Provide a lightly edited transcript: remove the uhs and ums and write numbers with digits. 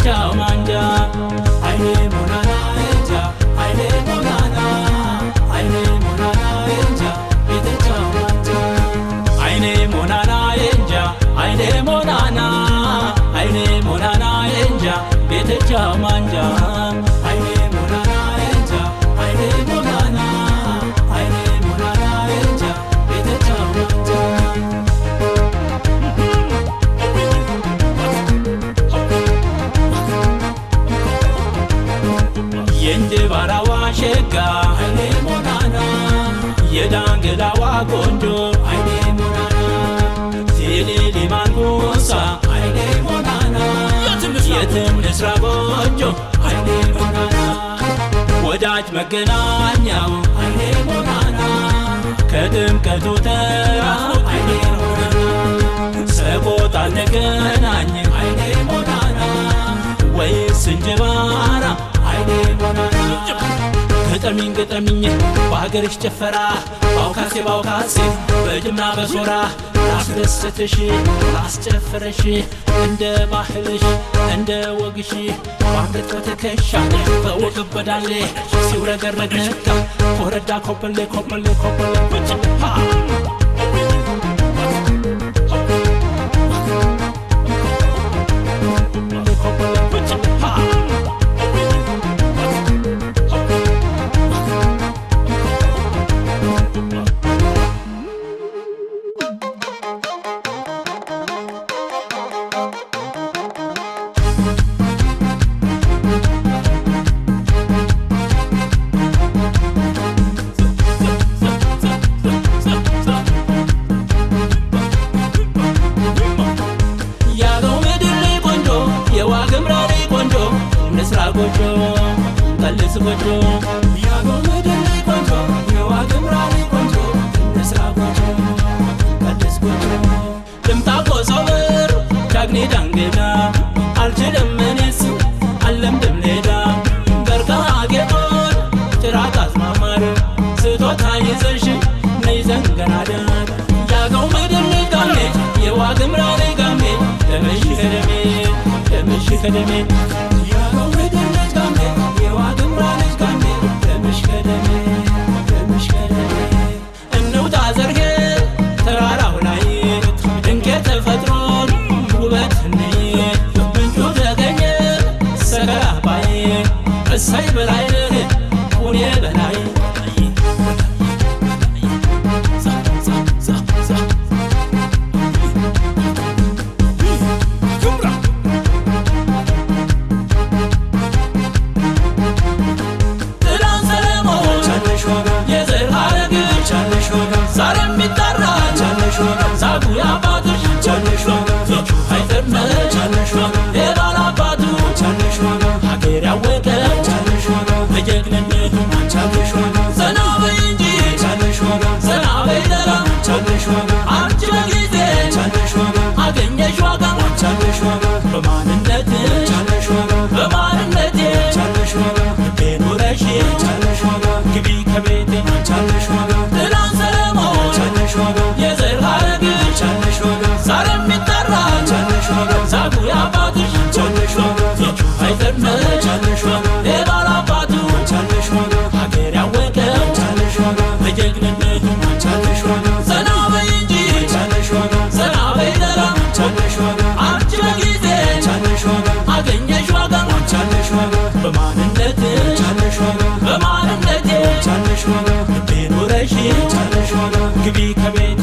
Ciao manja, aine monana enja, aine monana, aine monana enja, bete ciao manja, aine monana enja, aine monana, aine monana enja, bete ciao manja, aine monana enja, aine monana, aine monana enja, bete ciao manja. የእንጅባራዋ ሸጋ አይኔ ሞናና የዳንግላዋ ቆንጆ አይኔ ሞናና ቴሌሊማንጎሳ አይኔ ሞናና የትም ንስራ ጎጆ አይኔ ሞናና ወዳጅ መገናኛው አይኔ ሞናና ከጥምቀቱ ተራ አይኔ ሞናና ሰቆጣ ነገናኝ አይኔ ሞናና ወይስ እንጅባራ አይኔ ሞናና ገጠሚኝ በሀገርሽ ጨፈራ ባውካሴ በጅምና በሶራ ላስደስትሽ ላስጨፍረሽ እንደ ባህልሽ እንደ ወግሽ ባንገት በትከሻ በወገብ በዳሌ ሲውረገረግ ነጋ ኮረዳ ኮበሌ ጎጆ ቀልስ ጎጆ ያጎ መደለ ቆንጆ የዋግምራ ቆንጆ እንስራ ጎጆ ቀልስ ጎጆ ልምጣቆ ሰውር ዳግኔ ዳንገዳ አልችልም እኔስ አለምድም ሌዳ ገርቀሃ ጌጦን ጭራቅ አስማማር ስቶታ ይዘሽ ነይ ዘንገናዳ ያጎ መደለ ጋሜ የዋግምራ ጋሜ ደምሽ ከደሜ እንውጣ ዘርጌ ተራራው ላይ ድንቄ ተፈጥሮን ውበት ነይ ምንጩ ተገኘ ሰገራ ባይ እሰይ በላይ ሁኔ በላይ ዛጉያ ባትሽ ቻለሽ ወገን አይተርመ ቻለሽ ወገን የባላባቱ ቻለሽ ወገን ሀገር ያወቀ ቻለሽ ወገን በጀግንነቱ ቻለሽ ወገን ዘና በይ እንጂ ቻለሽ ወገን ዘና በይ ደራ ቻለሽ ወገን አንቺ በጊዜ ቻለሽ ወገን አገኘሽ ዋጋ ቻለሽ ወገን በማንነት ቻለሽ ወገን በማንነቴ ቻለሽ ወገን ቤኖረሽ ቻለሽ ወገን ግቢ ከቤቴ ቻለሽ ወገን ትላንት ሰለሞን ቻለሽ ወገን የዘር ሀረግ ቻለሽ ወገን ዛሬ የሚጠራ ቻለሽ ወገን ዛጉያ ባትሽ ቻለሽ ወገን አይተርመ ቻለሽ ወገን የባላባቱ ቻለሽ ወገን ሀገር ያወቀ ቻለሽ ወገን በጀግንነቱ ቻለሽ ወገን ዘና በይ እንጂ ቻለሽ ወገን ዘና በይ ደራ ቻለሽ ወገን አንቺ በጊዜ ቻለሽ ወገን አገኘሽ ዋጋ ቻለሽ ወገን በማንነት ቻለሽ ወገን በማንነቴ ቻለሽ ወገን ቤኖረሽ ቻለሽ ወገን ግቢ ከቤቴ